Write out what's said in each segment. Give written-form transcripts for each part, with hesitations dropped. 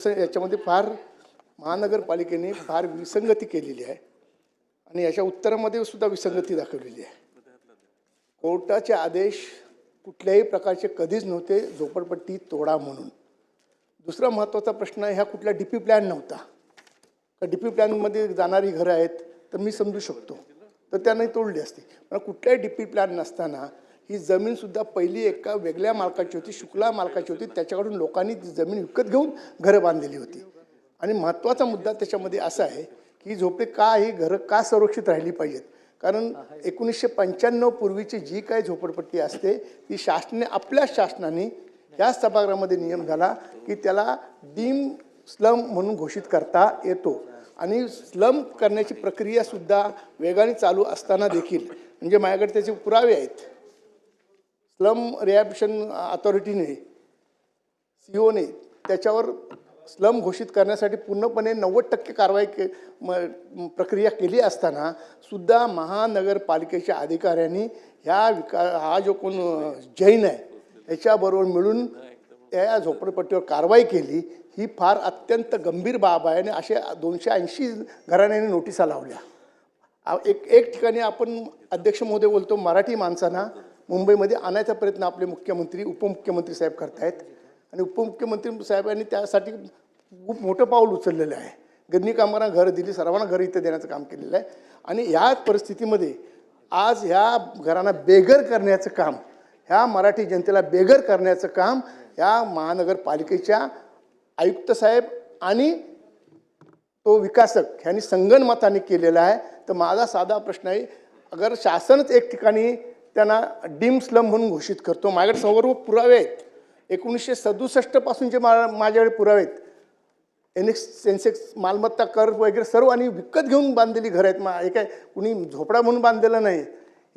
याच्यामध्ये फार महानगरपालिकेने फार विसंगती केलेली आहे आणि याच्या उत्तरामध्ये सुद्धा विसंगती दाखवलेली आहे। कोर्टाचे आदेश कुठल्याही प्रकारचे कधीच नव्हते झोपडपट्टी तोडा म्हणून। दुसरा महत्त्वाचा प्रश्न ह्या कुठला डीपी प्लॅन नव्हता का डीपी प्लॅनमध्ये जाणारी घरं आहेत तर मी समजू शकतो तर त्यांनी तोडली असती, पण कुठल्याही डीपी प्लॅन नसताना ही जमीनसुद्धा पहिली एका वेगळ्या मालकाची होती, शुक्ला मालकाची होती, त्याच्याकडून लोकांनी ती जमीन विकत घेऊन घरं बांधलेली होती। आणि महत्त्वाचा मुद्दा त्याच्यामध्ये असा आहे की झोपडे का ही घरं का संरक्षित राहिली पाहिजेत, कारण 1995 पूर्वीची जी काही झोपडपट्टी असते ती आपल्या शासनाने या सभागृहामध्ये नियम झाला की त्याला डीम स्लम म्हणून घोषित करता येतो आणि स्लम करण्याची प्रक्रिया सुद्धा वेगाने चालू असताना देखील म्हणजे माझ्याकडे त्याचे पुरावे आहेत। स्लम रिहॅबिलिटेशन अथॉरिटीने सीओने त्याच्यावर स्लम घोषित करण्यासाठी पूर्णपणे 90% कारवाई प्रक्रिया केली असताना सुद्धा महानगरपालिकेच्या अधिकाऱ्यांनी हा जो कोण जैन आहे याच्याबरोबर मिळून त्या झोपडपट्टीवर कारवाई केली। ही फार अत्यंत गंभीर बाब आहे आणि असे 280 घराण्यांनी नोटिसा लावल्या। एक ठिकाणी आपण अध्यक्ष महोदय बोलतो मराठी माणसांना मुंबईमध्ये आणायचा प्रयत्न आपले मुख्यमंत्री उपमुख्यमंत्री साहेब करतायत आणि उपमुख्यमंत्री साहेबांनी त्यासाठी खूप मोठं पाऊल उचललेलं आहे। गिरणी कामगारांना घरं दिली, सर्वांना घरं इथं देण्याचं काम केलेलं आहे आणि ह्या परिस्थितीमध्ये आज ह्या घरांना बेघर करण्याचं काम, ह्या मराठी जनतेला बेघर करण्याचं काम या महानगरपालिकेच्या आयुक्त साहेब आणि तो विकासक ह्यांनी संगनमताने केलेला आहे। तर माझा साधा प्रश्न आहे, अगर शासनच एक ठिकाणी त्यांना डीम स्लम म्हणून घोषित करतो, माझ्याकडे सर्व पुरावे आहेत 1967 पासूनचे माझ्याकडे पुरावे आहेत, सेन्सेक्स मालमत्ता कर वगैरे सर्व आणि विकत घेऊन बांधलेली घरं आहेत, हे काय कुणी झोपडा म्हणून बांधलेलं नाही।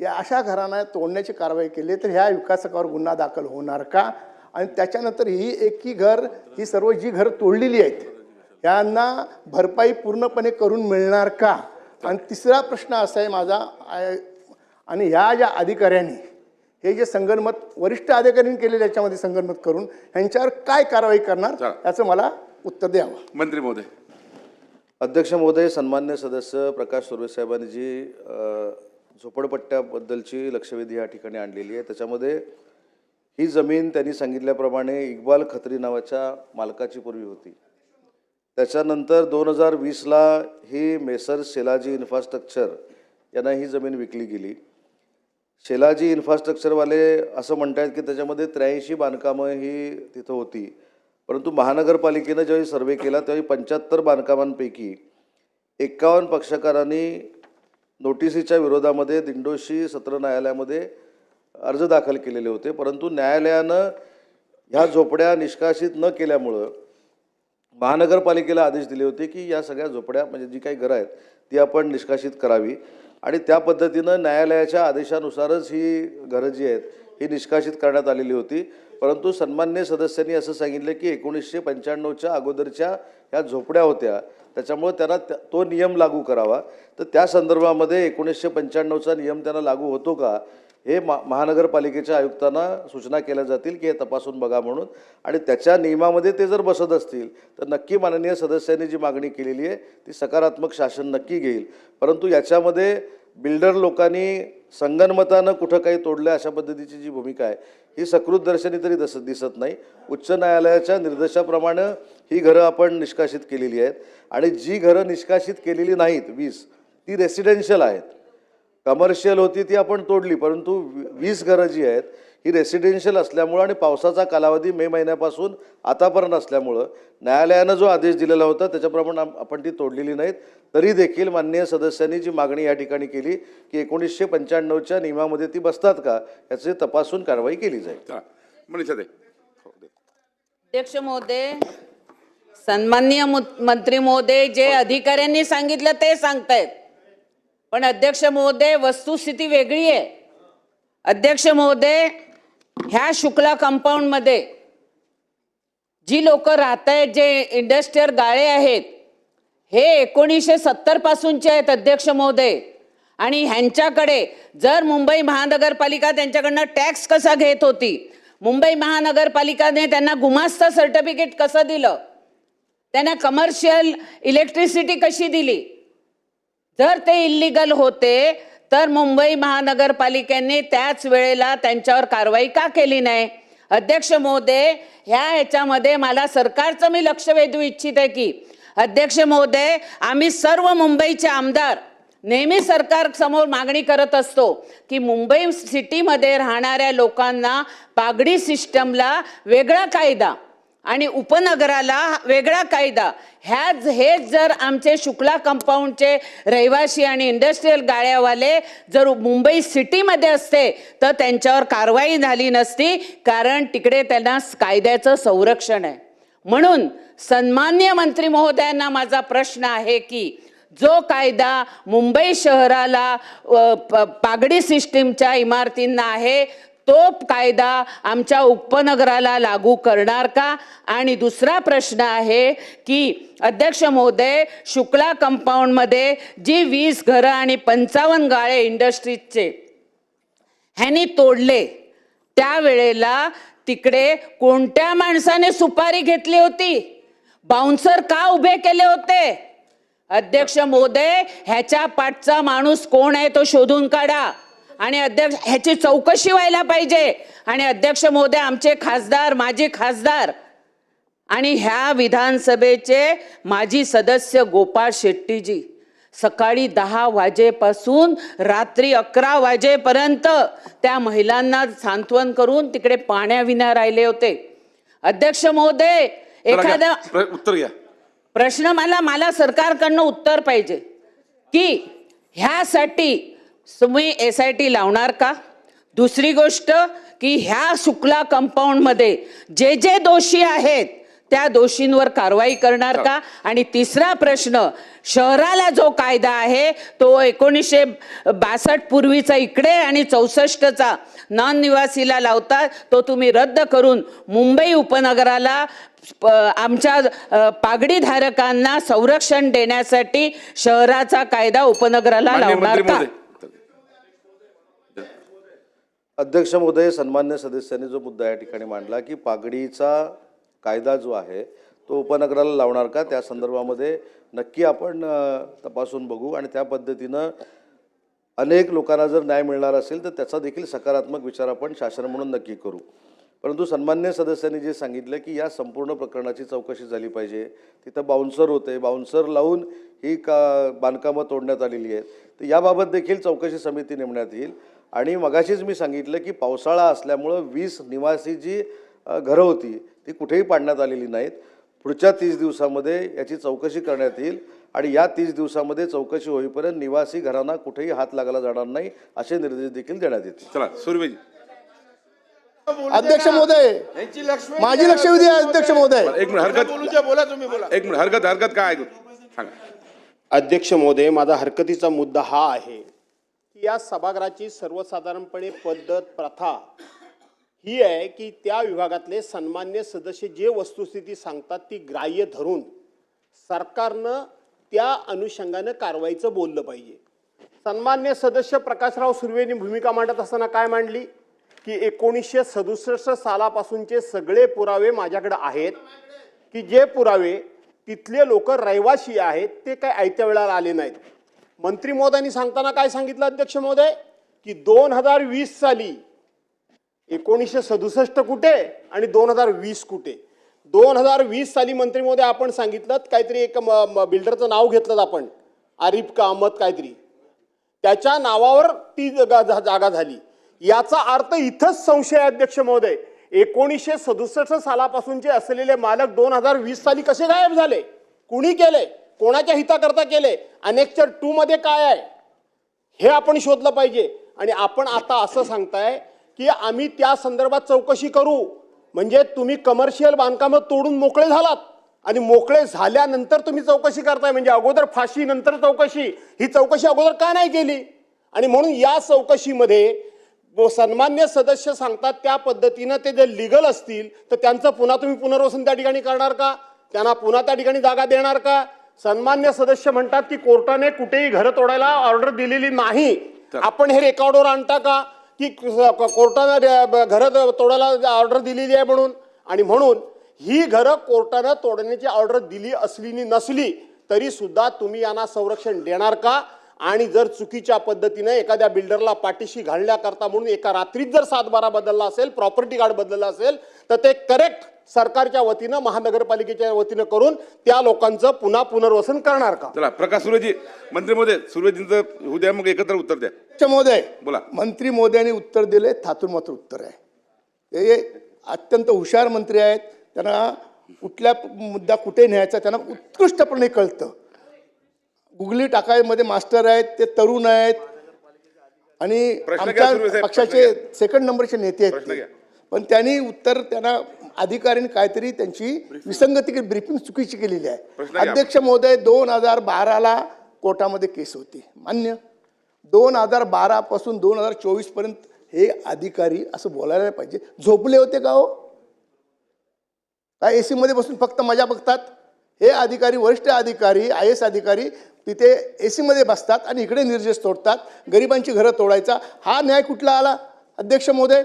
या अशा घरांना तोडण्याची कारवाई केली तर ह्या विकासकावर गुन्हा दाखल होणार का आणि त्याच्यानंतर ही सर्व जी घरं तोडलेली आहेत यांना भरपाई पूर्णपणे करून मिळणार का। आणि तिसरा प्रश्न असा आहे माझा, आणि ह्या ज्या अधिकाऱ्यांनी हे जे संगनमत वरिष्ठ अधिकाऱ्यांनी केलेले याच्यामध्ये संगनमत करून यांच्यावर काय कारवाई करणार याचं मला उत्तर द्यावं। मंत्री महोदय। अध्यक्ष महोदय, सन्मान्य सदस्य प्रकाश सुर्वे साहेबांनी जी झोपडपट्ट्याबद्दलची लक्षवेधी या ठिकाणी आणलेली आहे त्याच्यामध्ये ही जमीन त्यांनी सांगितल्याप्रमाणे इक्बाल खत्री नावाच्या मालकाची पूर्वी होती। त्याच्यानंतर 2020ला ही मेसर शेलाजी इन्फ्रास्ट्रक्चर यांना ही जमीन विकली गेली। शेलाजी इन्फ्रास्ट्रक्चरवाले असं म्हणतात की त्याच्यामध्ये 83 बांधकामं ही तिथं होती, परंतु महानगरपालिकेनं ज्यावेळी सर्वे केला त्यावेळी 75 बांधकामांपैकी 51 पक्षकारांनी नोटिसीच्या विरोधामध्ये दिंडोशी सत्र न्यायालयामध्ये अर्ज दाखल केलेले होते, परंतु न्यायालयानं ह्या झोपड्या निष्कासित न केल्यामुळं महानगरपालिकेला आदेश दिले होते की या सगळ्या झोपड्या म्हणजे जी काही घरं आहेत ती आपण निष्कासित करावी आणि त्या पद्धतीनं न्यायालयाच्या आदेशानुसारच ही घरं जी आहेत ही निष्कासित करण्यात आलेली होती। परंतु सन्मान्य सदस्यांनी असं सांगितलं की 1995च्या अगोदरच्या ह्या झोपड्या होत्या त्याच्यामुळे त्यांना तो नियम लागू करावा। तर त्या संदर्भामध्ये 1995चा नियम त्यांना लागू होतो का हे महानगरपालिकेच्या आयुक्तांना सूचना केल्या जातील की हे तपासून बघा म्हणून, आणि त्याच्या नियमामध्ये ते जर बसत असतील तर नक्की माननीय सदस्यांनी जी मागणी केलेली आहे ती सकारात्मक शासन नक्की घेईल। परंतु याच्यामध्ये बिल्डर लोकांनी संगनमतानं कुठं काही तोडलं अशा पद्धतीची जी भूमिका आहे ही सकृत दर्शनी तरी दिसत नाही। उच्च न्यायालयाच्या निर्देशाप्रमाणे ही घरं आपण निष्कासित केलेली आहेत आणि जी घरं निष्कासित केलेली नाहीत 20 ती रेसिडेन्शियल आहेत, कमर्शियल होती ती आपण तोडली, परंतु 20 घरं जी आहेत ही रेसिडेन्शियल असल्यामुळं आणि पावसाचा कालावधी मे महिन्यापासून आतापर्यंत असल्यामुळं न्यायालयानं जो आदेश दिलेला होता त्याच्याप्रमाणे आपण ती तोडलेली नाहीत। तरी देखील माननीय सदस्यांनी जी मागणी या ठिकाणी केली की 1995च्या नियमामध्ये ती बसतात का याचे तपासून कारवाई केली जाईल। अध्यक्ष महोदय, सन्माननीय मंत्री महोदय, जे अधिकाऱ्यांनी सांगितलं ते सांगतायत, पण अध्यक्ष महोदय वस्तुस्थिती वेगळी आहे। अध्यक्ष महोदय, ह्या शुक्ला कंपाऊंडमध्ये जी लोक राहत आहेत, जे इंडस्ट्रियल गाळे आहेत हे 1970 पासूनचे आहेत अध्यक्ष महोदय, आणि ह्यांच्याकडे जर मुंबई महानगरपालिका त्यांच्याकडनं टॅक्स कसा घेत होती, मुंबई महानगरपालिकाने त्यांना गुमास्ता सर्टिफिकेट कसं दिलं, त्यांना कमर्शियल इलेक्ट्रिसिटी कशी दिली? जर ते इल्लीगल होते तर मुंबई महानगरपालिकेने त्याच वेळेला त्यांच्यावर कारवाई का केली नाही? अध्यक्ष महोदय, ह्याच्यामध्ये मला सरकारचं मी लक्ष वेधू इच्छिते की अध्यक्ष महोदय, आम्ही सर्व मुंबईचे आमदार नेहमी सरकार समोर मागणी करत असतो की मुंबई सिटीमध्ये राहणाऱ्या लोकांना पागडी सिस्टमला वेगळा कायदा आणि उपनगराला वेगळा कायदा, हेच जर आमचे शुक्ला कंपाऊंडचे रहिवासी आणि इंडस्ट्रियल गाड्यावाले जर मुंबई सिटीमध्ये असते तर त्यांच्यावर कारवाई झाली नसती, कारण तिकडे त्यांना कायद्याचं संरक्षण आहे. म्हणून सन्माननीय मंत्री महोदयांना माझा प्रश्न आहे की जो कायदा मुंबई शहराला पागडी सिस्टीमच्या इमारतींना आहे तो कायदा आमच्या उपनगराला लागू करणार का? आणि दुसरा प्रश्न आहे की अध्यक्ष महोदय, शुक्ला कंपाऊंडमध्ये जी 20 घरं आणि 55 गाळे इंडस्ट्रीजचे ह्यांनी तोडले, त्यावेळेला तिकडे कोणत्या माणसाने सुपारी घेतली होती? बाउन्सर का उभे केले होते? अध्यक्ष महोदय, ह्याच्या पाठचा माणूस कोण आहे तो शोधून काढा आणि अध्यक्ष ह्याची चौकशी व्हायला पाहिजे. आणि अध्यक्ष महोदय, आमचे खासदार, माजी खासदार आणि ह्या विधानसभेचे माजी सदस्य गोपाळ शेट्टीजी सकाळी 10 वाजेपासून रात्री 11 वाजेपर्यंत त्या महिलांना सांत्वन करून तिकडे पाण्याविना राहिले होते. अध्यक्ष महोदय, एखादा उत्तर घ्या. प्रश्न मला सरकारकडनं उत्तर पाहिजे की ह्यासाठी तुम्ही SIT लावणार का? दुसरी गोष्ट की ह्या शुक्ला कंपाऊंडमध्ये जे दोषी आहेत त्या दोषींवर कारवाई करणार का? आणि तिसरा प्रश्न, शहराला जो कायदा आहे तो 1962 पूर्वीचा इकडे आणि 64चा नॉन निवासीला लावतात, तो तुम्ही रद्द करून मुंबई उपनगराला आमच्या पागडी धारकांना संरक्षण देण्यासाठी शहराचा कायदा उपनगराला लावणार का? अध्यक्ष महोदय, सन्मान्य सदस्यांनी जो मुद्दा या ठिकाणी मांडला की पागडीचा कायदा जो आहे तो उपनगराला लावणार का, त्या संदर्भामध्ये नक्की आपण तपासून बघू आणि त्या पद्धतीनं अनेक लोकांना जर न्याय मिळणार असेल तर त्याचा देखील सकारात्मक विचार आपण शासन म्हणून नक्की करू. परंतु सन्मान्य सदस्यांनी जे सांगितलं की या संपूर्ण प्रकरणाची चौकशी झाली पाहिजे, तिथं बाउन्सर होते, बाउन्सर लावून ही बांधकामं तोडण्यात आलेली आहेत, तर याबाबत देखील चौकशी समिती नेमण्यात येईल. आणि मगाशीच मी सांगितलं की पावसाळा असल्यामुळं 20 निवासी जी घरं होती ती कुठेही पाडण्यात आलेली नाहीत. पुढच्या 30 दिवसामध्ये याची चौकशी करण्यात येईल आणि या 30 दिवसामध्ये चौकशी होईपर्यंत निवासी घरांना कुठेही हात लागायला जाणार नाही असे निर्देश देखील देण्यात येतील. चला सुरभीजी. अध्यक्ष महोदय, माझी लक्ष वेधी आहे. अध्यक्ष महोदय, एक मिनिट हरकत काय सांगा. अध्यक्ष महोदय, माझा हरकतीचा मुद्दा हा आहे की या सभागृहाची सर्वसाधारणपणे पद्धत प्रथा ही आहे की त्या विभागातले सन्मान्य सदस्य जे वस्तुस्थिती सांगतात ती ग्राह्य धरून सरकारनं त्या अनुषंगानं कारवाईचं बोललं पाहिजे. सन्मान्य सदस्य प्रकाशराव सुर्वेंनी भूमिका मांडत असताना काय मांडली की 1967 सालापासूनचे सगळे पुरावे माझ्याकडे आहेत की जे पुरावे तिथले लोक रहिवासी आहेत ते काय आयत्या वेळेला आले नाहीत. मंत्री महोदयांनी सांगताना काय सांगितलं अध्यक्ष महोदय की 2020 साली 1967 कुठे आणि 2020 कुठे. 2020 साली मंत्री महोदय आपण सांगितलं काहीतरी एक बिल्डरचं नाव घेतलं आपण, आरिफ का अहमद काहीतरी, त्याच्या नावावर ती जागा झाली. याचा अर्थ इथंच संशय आहे अध्यक्ष महोदय, 1967 सालापासूनचे असलेले मालक 2020 साली कसे गायब झाले? कुणी केले? कोणाच्या हिताकरता केले? अनेक्चर 2 मध्ये काय आहे हे आपण शोधलं पाहिजे. आणि आपण आता असं सांगताय की आम्ही त्या संदर्भात चौकशी करू, म्हणजे तुम्ही कमर्शियल बांधकामं तोडून मोकळे झालात आणि मोकळे झाल्यानंतर तुम्ही चौकशी करताय. म्हणजे अगोदर फाशी नंतर चौकशी, ही चौकशी अगोदर का नाही केली? आणि म्हणून या चौकशीमध्ये सन्मान्य सदस्य सांगतात त्या पद्धतीनं ते जे लिगल असतील तर त्यांचं पुन्हा तुम्ही पुनर्वसन त्या ठिकाणी करणार का? त्यांना पुन्हा त्या ठिकाणी जागा देणार का? सन्मान्य सदस्य म्हणतात की कोर्टाने कुठेही घरं तोडायला ऑर्डर दिलेली नाही. आपण हे रेकॉर्डवर आणता का की कोर्टाने घरं तोडायला ऑर्डर दिलेली आहे म्हणून? आणि म्हणून ही घरं कोर्टानं तोडण्याची ऑर्डर दिली असली नसली तरी सुद्धा तुम्ही यांना संरक्षण देणार का? आणि जर चुकीच्या पद्धतीने एखाद्या बिल्डरला पाठीशी घालण्याकरता म्हणून एका रात्रीत जर 7-12 बदलला असेल, प्रॉपर्टी कार्ड बदललं असेल, तर ते करेक्ट सरकारच्या वतीनं, महानगरपालिकेच्या वतीनं करून त्या लोकांचं पुन्हा पुनर्वसन करणार का? चला प्रकाश सुर्वेजी, मंत्री महोदय, सुर्वेजींचं उद्या मग एकत्र उत्तर द्या. महोदय, बोला. मंत्री महोदयांनी उत्तर दिले, थातून मात्र उत्तर आहे. हे अत्यंत हुशार मंत्री आहेत, त्यांना कुठल्या मुद्दा कुठे न्यायचा त्यांना उत्कृष्टपणे कळतं. गुगली टाकायमध्ये मास्टर आहेत, ते तरुण आहेत आणि प्रश्न घ्या, सुर्वे आमच्या साहेब, पक्षाचे प्रश्न सेकंड नंबरचे नेते आहेत प्रश्न ते. घ्या. पण त्यांनी उत्तर त्यांना अधिकाऱ्यांनी काहीतरी त्यांची विसंगती ब्रीफिंग चुकीची केलेली आहे. प्रश्न घ्या. अध्यक्ष महोदय, 2012ला कोर्टामध्ये केस होती, मान्य. 2012 पासून 2024 पर्यंत हे अधिकारी असं बोलायला नाही पाहिजे. झोपले होते का हो? काय एसी मध्ये बसून फक्त मजा बघतात? हे अधिकारी, वरिष्ठ अधिकारी, IAS अधिकारी तिथे एसी मध्ये बसतात आणि इकडे निर्देश तोडतात, गरिबांची घरं तोडायचा. हा न्याय कुठला आला अध्यक्ष महोदय?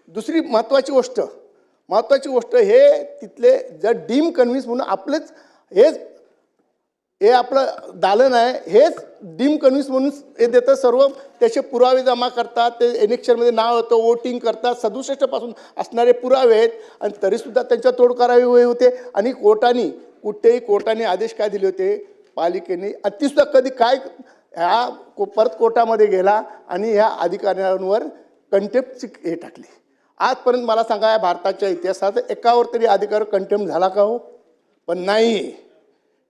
दुसरी महत्वाची गोष्ट हे तिथले जर डीम कन्व्हिन्स म्हणून आपलेच हे आपलं दालन आहे, हेच डीम कन्व्हिन्स म्हणून हे देतं. सर्व त्याचे पुरावे जमा करतात, ते इलेक्शनमध्ये नाव येतं, वोटिंग करतात, 67 पासून असणारे पुरावे आहेत आणि तरीसुद्धा त्यांच्या तोड करावी होते. आणि कोर्टाने आदेश काय दिले होते पालिकेने, आणि ती सुद्धा कधी काय परत कोर्टामध्ये गेला आणि ह्या अधिकाऱ्यांवर कंटेम्प्टची हे टाकली. आजपर्यंत मला सांगा, या भारताच्या इतिहासात एकावर तरी अधिकार कंटेम्प्ट झाला का हो? पण नाही.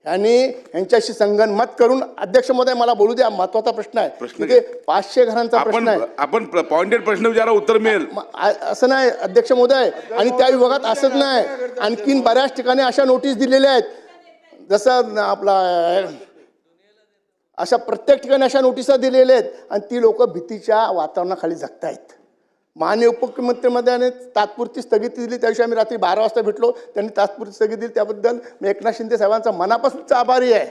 आणि यांच्याशी संगनमत करून अध्यक्ष महोदय मला बोलू द्या, महत्वाचा प्रश्न आहे. तिथे 500 घरांचा प्रश्न आहे. आपण पॉइंटेड प्रश्न विचारा, उत्तर मिळेल. असं नाही अध्यक्ष महोदय, आणि त्या विभागात असंच नाही, आणखीन बऱ्याच ठिकाणी अशा नोटीस दिलेल्या आहेत. जसं आपला अशा प्रत्येक ठिकाणी अशा नोटिसा दिलेल्या आहेत आणि ती लोक भीतीच्या वातावरणाखाली जगतायत. माननीय उपमुख्यमंत्र्यांनी तात्पुरती स्थगिती दिली, त्या दिवशी आम्ही रात्री 12 वाजता भेटलो, त्यांनी तात्पुरती स्थगिती दिली, त्याबद्दल मी एकनाथ शिंदे साहेबांचा मनापासूनचा आभारी आहे.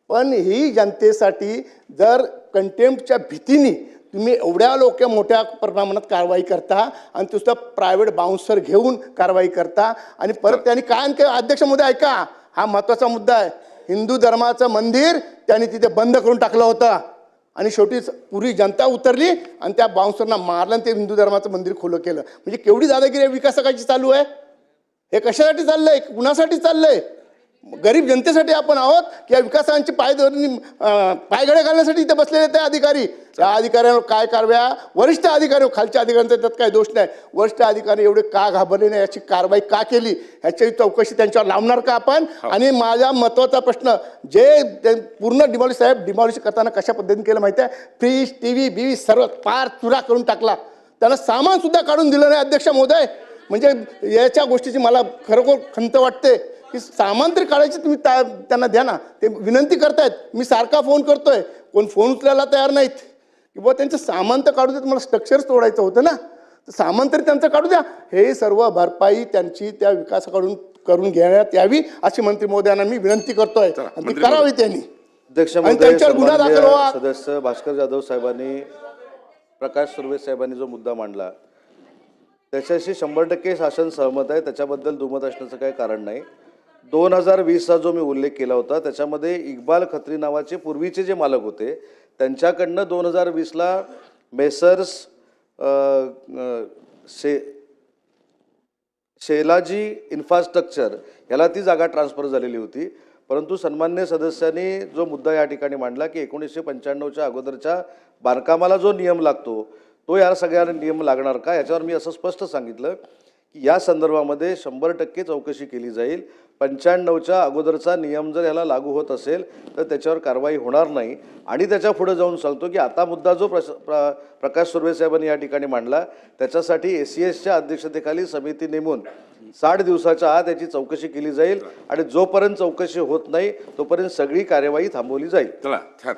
पण ही जनतेसाठी जर कंटेम्प्टच्या भीतीने तुम्ही एवढ्या मोठ्या प्रमाणात कारवाई करता आणि तुझं प्रायव्हेट बाउन्सर घेऊन कारवाई करता आणि परत त्यांनी काय अध्यक्ष महोदय ऐका, हा महत्त्वाचा मुद्दा आहे. हिंदू धर्माचं मंदिर त्यांनी तिथे बंद करून टाकलं होतं आणि शेवटी पुरी जनता उतरली आणि त्या बाउन्सरना मारलं आणि ते हिंदू धर्माचं मंदिर खुलं केलं. म्हणजे केवढी दादागिरी विकासकाची चालू आहे. हे कशासाठी चाललंय, कुणासाठी चाललंय? गरीब जनतेसाठी आपण आहोत की या विकासांची पायघडे घालण्यासाठी इथे बसलेले ते अधिकारी? त्या अधिकाऱ्यांवर काय कारवाया, वरिष्ठ अधिकारी, खालच्या अधिकाऱ्यांचा त्यात काही दोष नाही, वरिष्ठ अधिकारी एवढे का घाबरले नाही, याची कारवाई का केली, ह्याची चौकशी त्यांच्यावर लावणार का आपण? आणि माझा महत्त्वाचा प्रश्न, जे पूर्ण डिमॉलिश करताना कशा पद्धतीने केलं माहिती आहे? फ्रीज, TV, बीवी सर्व पार चुरा करून टाकला, त्यांना सामान सुद्धा काढून दिलं नाही अध्यक्ष महोदय. म्हणजे याच्या गोष्टीची मला खरोखर खंत वाटते की सामान तरी काढायचे तुम्ही त्यांना द्या ना. ते विनंती करतायत, मी सारखा फोन करतोय, कोण फोन उचलायला तयार नाहीत. की बुवा त्यांचं सामान तर काढू देत, मला स्ट्रक्चर्स तोडायचं होतं ना, तर सामान तरी त्यांचं काढू द्या. हे सर्व भरपाई त्यांची त्या विकासाकडून करून घेण्यात यावी अशी मंत्री महोदयांना मी विनंती करतोय आणि ती करावी त्यांनी. अध्यक्ष आणि त्यांच्यावर गुन्हा दाखल व्हावा. सदस्य भास्कर जाधव साहेबांनी, प्रकाश सुर्वे साहेबांनी जो मुद्दा मांडला त्याच्याशी 100% शासन सहमत आहे, त्याच्याबद्दल दुमत असण्याचं काही कारण नाही. 2020चा जो मी उल्लेख केला होता त्याच्यामध्ये इक्बाल खत्री नावाचे पूर्वीचे जे मालक होते त्यांच्याकडनं 2020ला मेसर्स शेलाजी इन्फ्रास्ट्रक्चर याला ती जागा ट्रान्सफर झालेली होती. परंतु सन्मान्य सदस्यांनी जो मुद्दा या ठिकाणी मांडला की 1995च्या अगोदरच्या बांधकामाला जो नियम लागतो तो या सगळ्या नियम लागणार का, याच्यावर मी असं स्पष्ट सांगितलं की या संदर्भामध्ये 100% चौकशी केली जाईल. 95च्या अगोदरचा नियम जर याला लागू होत असेल तर त्याच्यावर कारवाई होणार नाही. आणि त्याच्या पुढे जाऊन सांगतो की आता मुद्दा जो प्रकाश सुर्वे साहेबांनी या ठिकाणी मांडला त्याच्यासाठी ACSच्या अध्यक्षतेखाली समिती नेमून 60 दिवसाच्या आत याची चौकशी केली जाईल आणि जोपर्यंत चौकशी होत नाही तोपर्यंत सगळी कार्यवाही थांबवली जाईल. चला छान.